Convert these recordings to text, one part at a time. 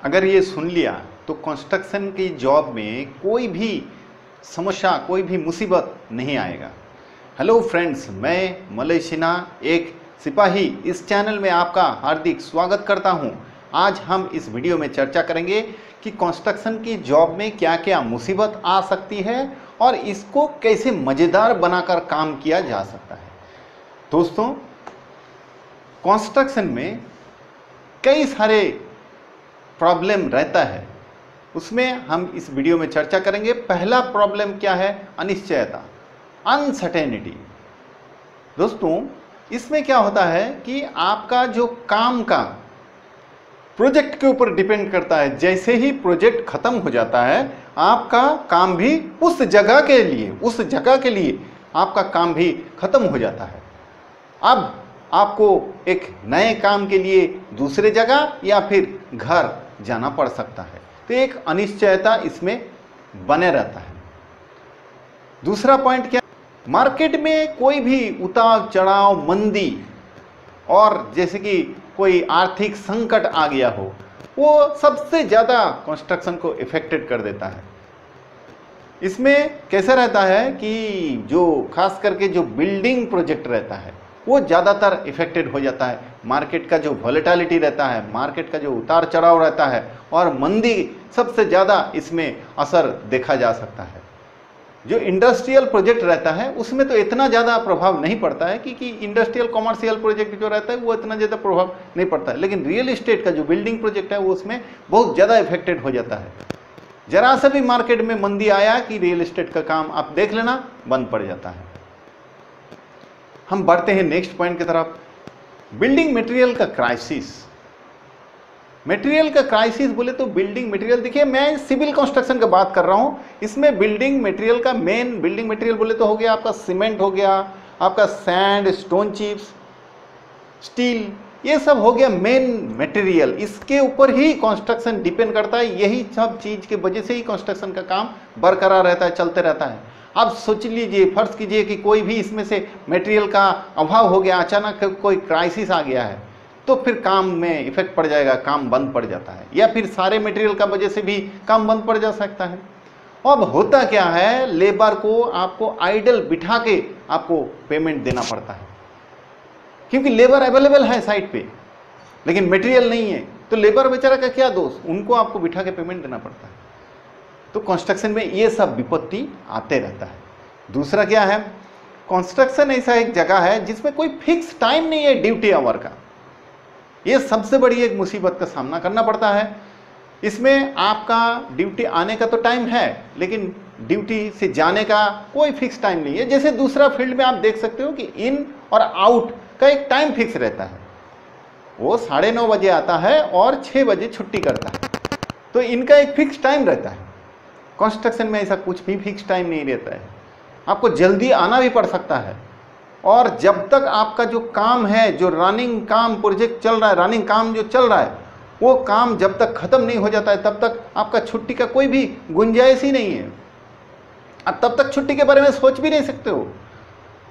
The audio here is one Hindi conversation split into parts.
अगर ये सुन लिया तो कंस्ट्रक्शन की जॉब में कोई भी समस्या, कोई भी मुसीबत नहीं आएगा। हेलो फ्रेंड्स, मैं मलय सिन्हा, एक सिपाही, इस चैनल में आपका हार्दिक स्वागत करता हूं। आज हम इस वीडियो में चर्चा करेंगे कि कंस्ट्रक्शन की जॉब में क्या क्या मुसीबत आ सकती है और इसको कैसे मज़ेदार बनाकर काम किया जा सकता है। दोस्तों, कंस्ट्रक्शन में कई सारे प्रॉब्लम रहता है, उसमें हम इस वीडियो में चर्चा करेंगे। पहला प्रॉब्लम क्या है? अनिश्चयता, अनसर्टेनिटी। दोस्तों, इसमें क्या होता है कि आपका जो काम का प्रोजेक्ट के ऊपर डिपेंड करता है। जैसे ही प्रोजेक्ट खत्म हो जाता है, आपका काम भी उस जगह के लिए आपका काम भी खत्म हो जाता है। अब आपको एक नए काम के लिए दूसरे जगह या फिर घर जाना पड़ सकता है, तो एक अनिश्चयता इसमें बने रहता है। दूसरा पॉइंट क्या? मार्केट में कोई भी उतार चढ़ाव, मंदी और जैसे कि कोई आर्थिक संकट आ गया हो, वो सबसे ज़्यादा कंस्ट्रक्शन को इफेक्टेड कर देता है। इसमें कैसा रहता है कि जो खास करके जो बिल्डिंग प्रोजेक्ट रहता है वो ज़्यादातर इफेक्टेड हो जाता है। मार्केट का जो वॉलेटिलिटी रहता है, मार्केट का जो उतार चढ़ाव रहता है और मंदी, सबसे ज़्यादा इसमें असर देखा जा सकता है। जो इंडस्ट्रियल प्रोजेक्ट रहता है उसमें तो इतना ज़्यादा प्रभाव नहीं पड़ता है, क्योंकि इंडस्ट्रियल कॉमर्शियल प्रोजेक्ट जो रहता है वो इतना ज़्यादा प्रभाव नहीं पड़ता है। लेकिन रियल इस्टेट का जो बिल्डिंग प्रोजेक्ट है वो उसमें बहुत ज़्यादा इफेक्टेड हो जाता है। जरा सा भी मार्केट में मंदी आया कि रियल इस्टेट का काम आप देख लेना बंद पड़ जाता है। हम बढ़ते हैं नेक्स्ट पॉइंट की तरफ। बिल्डिंग मटेरियल का क्राइसिस। मटेरियल का क्राइसिस बोले तो बिल्डिंग मटेरियल, देखिए मैं सिविल कंस्ट्रक्शन की बात कर रहा हूं। इसमें बिल्डिंग मटेरियल का मेन, बिल्डिंग मटेरियल बोले तो हो गया आपका सीमेंट, हो गया आपका सैंड, स्टोन चिप्स, स्टील, ये सब हो गया मेन मटेरियल। इसके ऊपर ही कंस्ट्रक्शन डिपेंड करता है। यही सब चीज़ के वजह से ही कंस्ट्रक्शन का काम बरकरार रहता है, चलते रहता है। अब सोच लीजिए, फर्ज कीजिए कि कोई भी इसमें से मटेरियल का अभाव हो गया, अचानक कोई क्राइसिस आ गया है, तो फिर काम में इफेक्ट पड़ जाएगा, काम बंद पड़ जाता है, या फिर सारे मटेरियल का वजह से भी काम बंद पड़ जा सकता है। अब होता क्या है, लेबर को आपको आइडल बिठा के आपको पेमेंट देना पड़ता है, क्योंकि लेबर अवेलेबल है साइट पे लेकिन मटेरियल नहीं है, तो लेबर बेचारा का क्या दोष, उनको आपको बिठा के पेमेंट देना पड़ता है। तो कंस्ट्रक्शन में ये सब विपत्ति आते रहता है। दूसरा क्या है, कंस्ट्रक्शन ऐसा एक जगह है जिसमें कोई फिक्स टाइम नहीं है ड्यूटी आवर का। ये सबसे बड़ी एक मुसीबत का सामना करना पड़ता है। इसमें आपका ड्यूटी आने का तो टाइम है, लेकिन ड्यूटी से जाने का कोई फिक्स टाइम नहीं है। जैसे दूसरा फील्ड में आप देख सकते हो कि इन और आउट का एक टाइम फिक्स रहता है। वो 9:30 बजे आता है और 6 बजे छुट्टी करता है, तो इनका एक फिक्स टाइम रहता है। कंस्ट्रक्शन में ऐसा कुछ भी फिक्स टाइम नहीं रहता है, आपको जल्दी आना भी पड़ सकता है। और जब तक आपका जो काम है, जो रनिंग काम प्रोजेक्ट चल रहा है, रनिंग काम जो चल रहा है, वो काम जब तक खत्म नहीं हो जाता है तब तक आपका छुट्टी का कोई भी गुंजाइश ही नहीं है। आप तब तक छुट्टी के बारे में सोच भी नहीं सकते हो।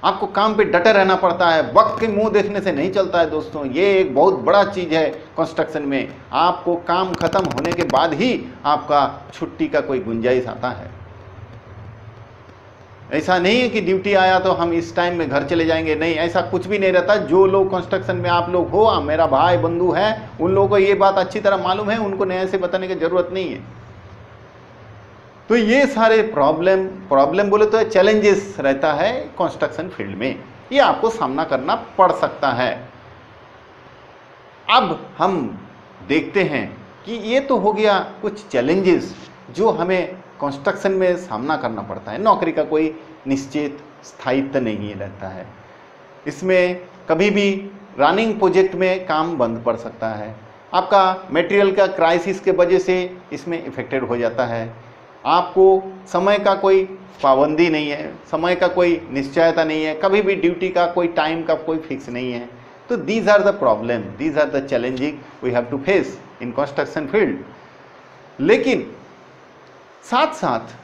आपको काम पे डटे रहना पड़ता है, वक्त के मुंह देखने से नहीं चलता है। दोस्तों, ये एक बहुत बड़ा चीज़ है कंस्ट्रक्शन में। आपको काम खत्म होने के बाद ही आपका छुट्टी का कोई गुंजाइश आता है। ऐसा नहीं है कि ड्यूटी आया तो हम इस टाइम में घर चले जाएंगे, नहीं, ऐसा कुछ भी नहीं रहता। जो लोग कंस्ट्रक्शन में आप लोग हो, मेरा भाई बंधु है, उन लोगों को ये बात अच्छी तरह मालूम है, उनको नए से बताने की जरूरत नहीं है। तो ये सारे प्रॉब्लम बोले तो चैलेंजेस रहता है कंस्ट्रक्शन फील्ड में, ये आपको सामना करना पड़ सकता है। अब हम देखते हैं कि ये तो हो गया कुछ चैलेंजेस जो हमें कंस्ट्रक्शन में सामना करना पड़ता है। नौकरी का कोई निश्चित स्थायित्व नहीं रहता है। इसमें कभी भी रनिंग प्रोजेक्ट में काम बंद पड़ सकता है। आपका मटेरियल का क्राइसिस के वजह से इसमें इफेक्टेड हो जाता है। आपको समय का कोई पाबंदी नहीं है, समय का कोई निश्चयता नहीं है, कभी भी ड्यूटी का कोई टाइम का कोई फिक्स नहीं है। तो these are the problem, these are the challenging we have to face in construction field. लेकिन साथ साथ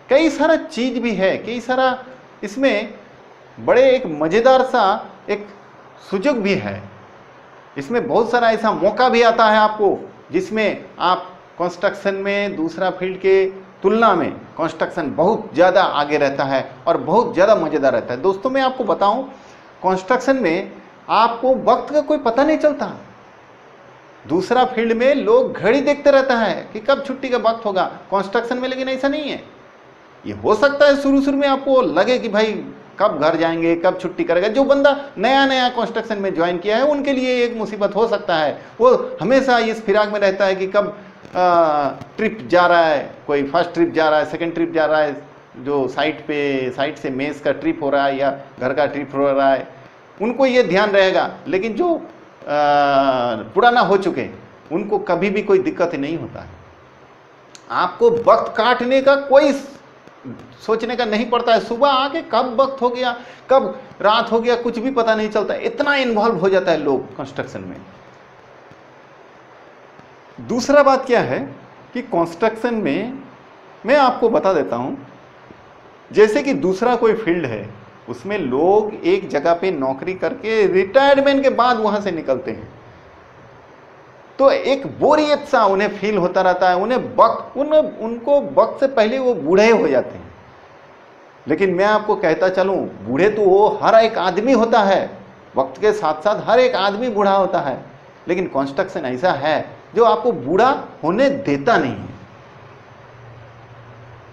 कई सारा चीज़ भी है, कई सारा इसमें बड़े एक मज़ेदार सा एक सुযোग भी है। इसमें बहुत सारा ऐसा मौका भी आता है आपको जिसमें आप कंस्ट्रक्शन में दूसरा फील्ड के तुलना में कंस्ट्रक्शन बहुत ज़्यादा आगे रहता है और बहुत ज़्यादा मज़ेदार रहता है। दोस्तों मैं आपको बताऊं, कंस्ट्रक्शन में आपको वक्त का कोई पता नहीं चलता। दूसरा फील्ड में लोग घड़ी देखते रहता है कि कब छुट्टी का वक्त होगा, कंस्ट्रक्शन में लेकिन ऐसा नहीं है। ये हो सकता है शुरू में आपको लगे कि भाई कब घर जाएंगे, कब छुट्टी करेगा। जो बंदा नया नया कंस्ट्रक्शन में ज्वाइन किया है उनके लिए एक मुसीबत हो सकता है। वो हमेशा इस फिराक में रहता है कि कब ट्रिप जा रहा है, कोई फर्स्ट ट्रिप जा रहा है, सेकंड ट्रिप जा रहा है, जो साइट से मेस का ट्रिप हो रहा है या घर का ट्रिप हो रहा है, उनको ये ध्यान रहेगा। लेकिन जो पुराना हो चुके उनको कभी भी कोई दिक्कत नहीं होता है। आपको वक्त काटने का कोई सोचने का नहीं पड़ता है। सुबह आके कब वक्त हो गया, कब रात हो गया, कुछ भी पता नहीं चलता। इतना इन्वॉल्व हो जाता है लोग कंस्ट्रक्शन में। दूसरा बात क्या है कि कंस्ट्रक्शन में मैं आपको बता देता हूं, जैसे कि दूसरा कोई फील्ड है उसमें लोग एक जगह पे नौकरी करके रिटायरमेंट के बाद वहां से निकलते हैं, तो एक बोरियत सा उन्हें फील होता रहता है। उनको वक्त से पहले वो बूढ़े हो जाते हैं। लेकिन मैं आपको कहता चलूं, बूढ़े तो वो हर एक आदमी होता है, वक्त के साथ साथ हर एक आदमी बूढ़ा होता है। लेकिन कंस्ट्रक्शन ऐसा है जो आपको बूढ़ा होने देता नहीं है।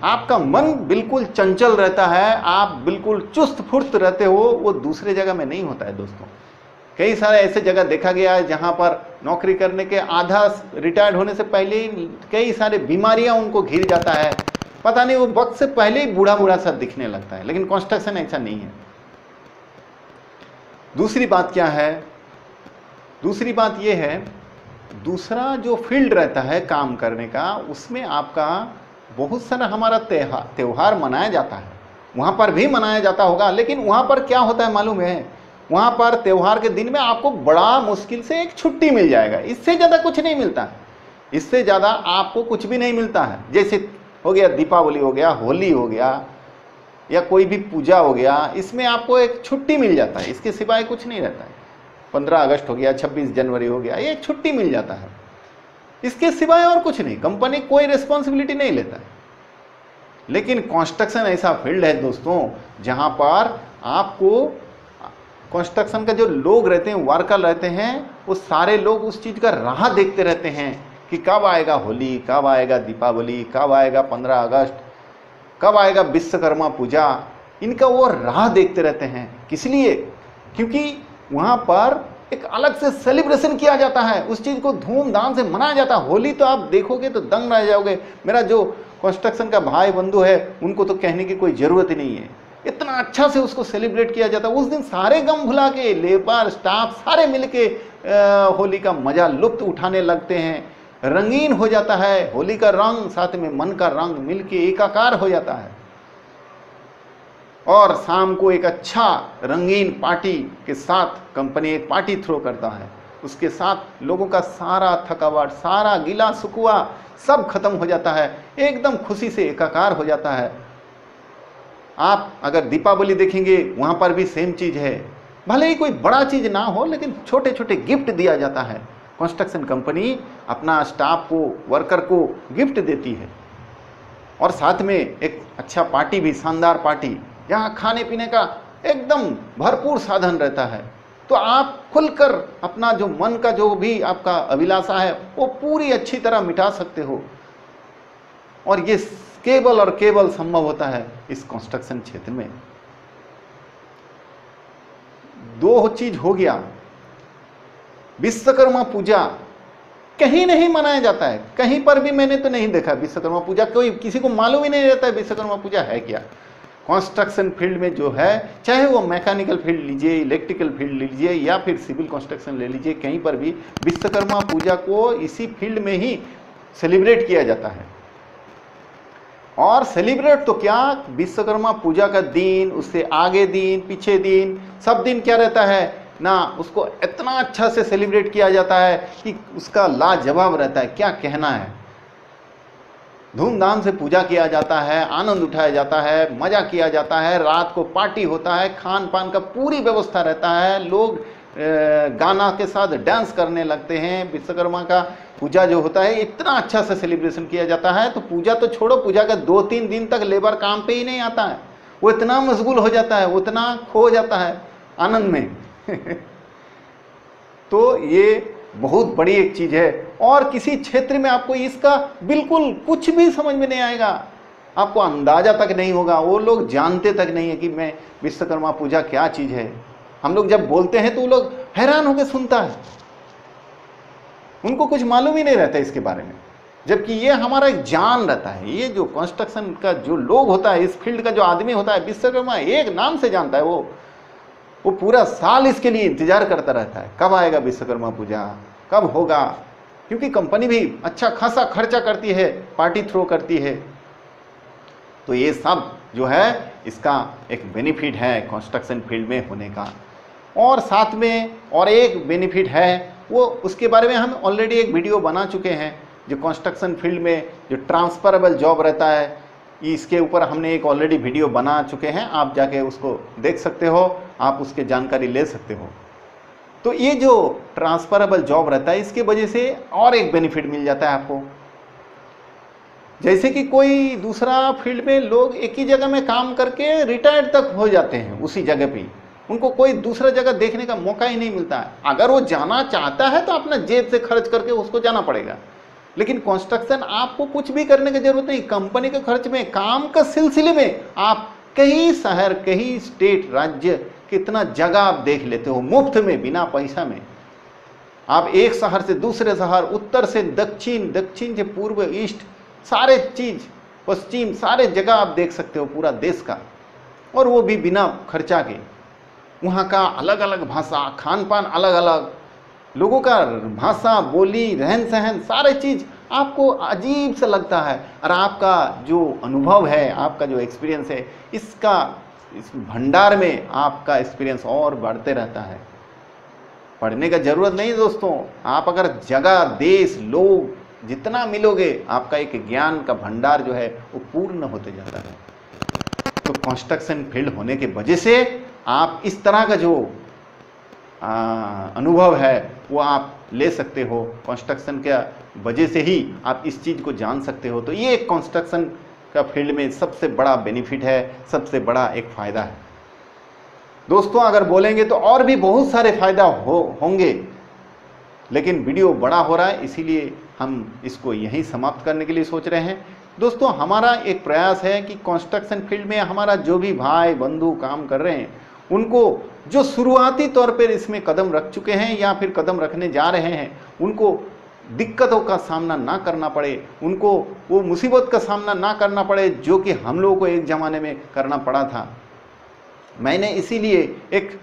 आपका मन बिल्कुल चंचल रहता है, आप बिल्कुल चुस्त फुर्त रहते हो। वो दूसरे जगह में नहीं होता है दोस्तों। कई सारे ऐसे जगह देखा गया है जहां पर नौकरी करने के आधा रिटायर्ड होने से पहले ही कई सारे बीमारियां उनको घिर जाता है, पता नहीं वो वक्त से पहले ही बूढ़ा बूढ़ा सा दिखने लगता है। लेकिन कंस्ट्रक्शन ऐसा नहीं है। दूसरी बात क्या है? दूसरी बात यह है, दूसरा जो फील्ड रहता है काम करने का, उसमें आपका बहुत सारा हमारा त्योहार मनाया जाता है। वहाँ पर भी मनाया जाता होगा, लेकिन वहाँ पर क्या होता है मालूम है? वहाँ पर त्योहार के दिन में आपको बड़ा मुश्किल से एक छुट्टी मिल जाएगा। इससे ज़्यादा कुछ नहीं मिलता है। इससे ज़्यादा आपको कुछ भी नहीं मिलता है। जैसे हो गया दीपावली, हो गया होली, हो गया या कोई भी पूजा हो गया, इसमें आपको एक छुट्टी मिल जाता है। इसके सिवाय कुछ नहीं रहता है। 15 अगस्त हो गया, 26 जनवरी हो गया, ये छुट्टी मिल जाता है। इसके सिवाय और कुछ नहीं। कंपनी कोई रिस्पॉन्सिबिलिटी नहीं लेता है। लेकिन कंस्ट्रक्शन ऐसा फील्ड है दोस्तों जहां पर आपको कंस्ट्रक्शन का जो लोग रहते हैं, वर्कर रहते हैं, वो सारे लोग उस चीज़ का राह देखते रहते हैं कि कब आएगा होली, कब आएगा दीपावली, कब आएगा 15 अगस्त, कब आएगा विश्वकर्मा पूजा। इनका वो राह देखते रहते हैं। किस लिए? क्योंकि वहाँ पर एक अलग से सेलिब्रेशन किया जाता है, उस चीज़ को धूमधाम से मनाया जाता है। होली तो आप देखोगे तो दंग रह जाओगे। मेरा जो कंस्ट्रक्शन का भाई बंधु है उनको तो कहने की कोई ज़रूरत ही नहीं है। इतना अच्छा से उसको सेलिब्रेट किया जाता है। उस दिन सारे गम भुला के लेबर स्टाफ सारे मिलके होली का मज़ा लुत्फ उठाने लगते हैं। रंगीन हो जाता है होली का रंग, साथ में मन का रंग मिलके एकाकार हो जाता है। और शाम को एक अच्छा रंगीन पार्टी के साथ कंपनी एक पार्टी थ्रो करता है। उसके साथ लोगों का सारा थकावट, सारा गिला सुकुआ सब खत्म हो जाता है, एकदम खुशी से एकाकार हो जाता है। आप अगर दीपावली देखेंगे वहाँ पर भी सेम चीज़ है। भले ही कोई बड़ा चीज़ ना हो, लेकिन छोटे छोटे गिफ्ट दिया जाता है। कंस्ट्रक्शन कंपनी अपना स्टाफ को, वर्कर को गिफ्ट देती है। और साथ में एक अच्छा पार्टी भी, शानदार पार्टी, यहाँ खाने पीने का एकदम भरपूर साधन रहता है। तो आप खुलकर अपना जो मन का जो भी आपका अभिलाषा है वो पूरी अच्छी तरह मिटा सकते हो। और ये केवल और केवल संभव होता है इस कंस्ट्रक्शन क्षेत्र में। दो चीज हो गया। विश्वकर्मा पूजा कहीं नहीं मनाया जाता है, कहीं पर भी मैंने तो नहीं देखा विश्वकर्मा पूजा। कोई किसी को मालूम ही नहीं रहता है विश्वकर्मा पूजा है क्या। कंस्ट्रक्शन फील्ड में जो है, चाहे वो मैकेनिकल फील्ड लीजिए, इलेक्ट्रिकल फील्ड लीजिए या फिर सिविल कंस्ट्रक्शन ले लीजिए, कहीं पर भी विश्वकर्मा पूजा को इसी फील्ड में ही सेलिब्रेट किया जाता है। और सेलिब्रेट तो क्या, विश्वकर्मा पूजा का दिन, उससे आगे दिन, पीछे दिन, सब दिन क्या रहता है ना, उसको इतना अच्छा से सेलिब्रेट किया जाता है कि उसका लाजवाब रहता है। क्या कहना है। धूमधाम से पूजा किया जाता है, आनंद उठाया जाता है, मजा किया जाता है, रात को पार्टी होता है, खान पान का पूरी व्यवस्था रहता है, लोग गाना के साथ डांस करने लगते हैं। विश्वकर्मा का पूजा जो होता है इतना अच्छा से सेलिब्रेशन किया जाता है, तो पूजा तो छोड़ो, पूजा का 2-3 दिन तक लेबर काम पे ही नहीं आता है, वो इतना मशगूल हो जाता है, वो इतना खो जाता है आनंद में तो ये बहुत बड़ी एक चीज है। और किसी क्षेत्र में आपको इसका बिल्कुल कुछ भी समझ में नहीं आएगा, आपको अंदाजा तक नहीं होगा, वो लोग जानते तक नहीं है कि मैं विश्वकर्मा पूजा क्या चीज है। हम लोग जब बोलते हैं तो वो लोग हैरान होकर सुनता है, उनको कुछ मालूम ही नहीं रहता इसके बारे में, जबकि ये हमारा एक जान रहता है। ये जो कंस्ट्रक्शन का जो लोग होता है, इस फील्ड का जो आदमी होता है, विश्वकर्मा एक नाम से जानता है, वो पूरा साल इसके लिए इंतजार करता रहता है, कब आएगा विश्वकर्मा पूजा, कब होगा, क्योंकि कंपनी भी अच्छा खासा खर्चा करती है, पार्टी थ्रो करती है। तो ये सब जो है इसका एक बेनिफिट है कंस्ट्रक्शन फील्ड में होने का। और साथ में और एक बेनिफिट है, वो उसके बारे में हम ऑलरेडी एक वीडियो बना चुके हैं, जो कंस्ट्रक्शन फील्ड में जो ट्रांसफरेबल जॉब रहता है, इसके ऊपर हमने एक ऑलरेडी वीडियो बना चुके हैं, आप जाके उसको देख सकते हो, आप उसके जानकारी ले सकते हो। तो ये जो ट्रांसफरेबल जॉब रहता है, इसके वजह से और एक बेनिफिट मिल जाता है आपको। जैसे कि कोई दूसरा फील्ड में लोग एक ही जगह में काम करके रिटायर्ड तक हो जाते हैं उसी जगह पे, उनको कोई दूसरा जगह देखने का मौका ही नहीं मिलता है। अगर वो जाना चाहता है तो अपना जेब से खर्च करके उसको जाना पड़ेगा, लेकिन कंस्ट्रक्शन आपको कुछ भी करने की जरूरत नहीं, कंपनी के खर्च में, काम का सिलसिले में आप कई शहर, कई स्टेट, राज्य, कितना जगह आप देख लेते हो मुफ्त में, बिना पैसा में। आप एक शहर से दूसरे शहर, उत्तर से दक्षिण, दक्षिण से पूर्व, ईस्ट, सारे चीज, पश्चिम, सारे जगह आप देख सकते हो पूरा देश का, और वो भी बिना खर्चा के। वहाँ का अलग अलग भाषा, खान पान अलग अलग, लोगों का भाषा, बोली, रहन सहन, सारे चीज आपको अजीब सा लगता है। और आपका जो अनुभव है, आपका जो एक्सपीरियंस है, इस भंडार में आपका एक्सपीरियंस और बढ़ते रहता है। पढ़ने का जरूरत नहीं दोस्तों, आप अगर जगह, देश, लोग जितना मिलोगे, आपका एक ज्ञान का भंडार जो है वो पूर्ण होते जाता है। तो कंस्ट्रक्शन फील्ड होने के वजह से आप इस तरह का जो अनुभव है वो आप ले सकते हो, कंस्ट्रक्शन के वजह से ही आप इस चीज़ को जान सकते हो। तो ये एक कंस्ट्रक्शन का फील्ड में सबसे बड़ा बेनिफिट है, सबसे बड़ा एक फ़ायदा है दोस्तों। अगर बोलेंगे तो और भी बहुत सारे फ़ायदा होंगे, लेकिन वीडियो बड़ा हो रहा है, इसीलिए हम इसको यहीं समाप्त करने के लिए सोच रहे हैं। दोस्तों, हमारा एक प्रयास है कि कंस्ट्रक्शन फील्ड में हमारा जो भी भाई बंधु काम कर रहे हैं, उनको जो शुरुआती तौर पर इसमें कदम रख चुके हैं या फिर कदम रखने जा रहे हैं, उनको दिक्कतों का सामना ना करना पड़े, उनको वो मुसीबत का सामना ना करना पड़े जो कि हम लोगों को एक ज़माने में करना पड़ा था। मैंने इसीलिए एक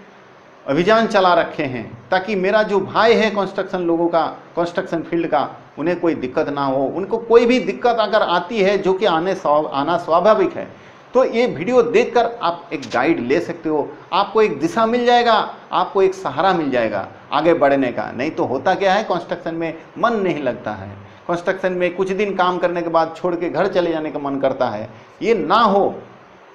अभियान चला रखे हैं ताकि मेरा जो भाई है कंस्ट्रक्शन लोगों का, कंस्ट्रक्शन फील्ड का, उन्हें कोई दिक्कत ना हो। उनको कोई भी दिक्कत अगर आती है, जो कि आना स्वाभाविक है, तो ये वीडियो देखकर आप एक गाइड ले सकते हो, आपको एक दिशा मिल जाएगा, आपको एक सहारा मिल जाएगा आगे बढ़ने का। नहीं तो होता क्या है, कंस्ट्रक्शन में मन नहीं लगता है, कंस्ट्रक्शन में कुछ दिन काम करने के बाद छोड़ के घर चले जाने का मन करता है। ये ना हो,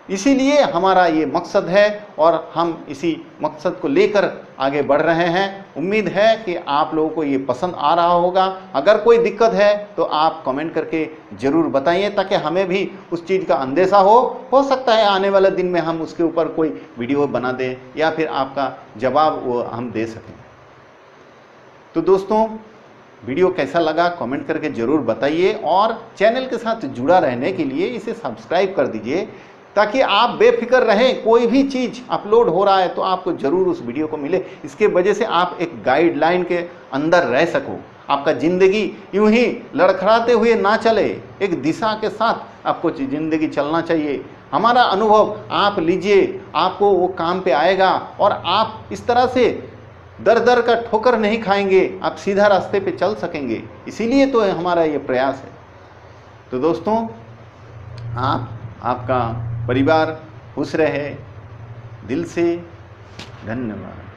इसीलिए हमारा ये मकसद है और हम इसी मकसद को लेकर आगे बढ़ रहे हैं। उम्मीद है कि आप लोगों को ये पसंद आ रहा होगा। अगर कोई दिक्कत है तो आप कमेंट करके ज़रूर बताइए, ताकि हमें भी उस चीज़ का अंदेशा हो सकता है आने वाले दिन में हम उसके ऊपर कोई वीडियो बना दें या फिर आपका जवाब वो हम दे सकें। तो दोस्तों, वीडियो कैसा लगा कमेंट करके ज़रूर बताइए, और चैनल के साथ जुड़ा रहने के लिए इसे सब्सक्राइब कर दीजिए, ताकि आप बेफिक्र रहें, कोई भी चीज़ अपलोड हो रहा है तो आपको ज़रूर उस वीडियो को मिले। इसके वजह से आप एक गाइडलाइन के अंदर रह सको, आपका ज़िंदगी यूं ही लड़खड़ाते हुए ना चले, एक दिशा के साथ आपको ज़िंदगी चलना चाहिए। हमारा अनुभव आप लीजिए, आपको वो काम पे आएगा और आप इस तरह से दर दर का ठोकर नहीं खाएंगे, आप सीधा रास्ते पे चल सकेंगे। इसीलिए तो हमारा ये प्रयास है। तो दोस्तों, आपका परिवार खुश रहे, दिल से धन्यवाद।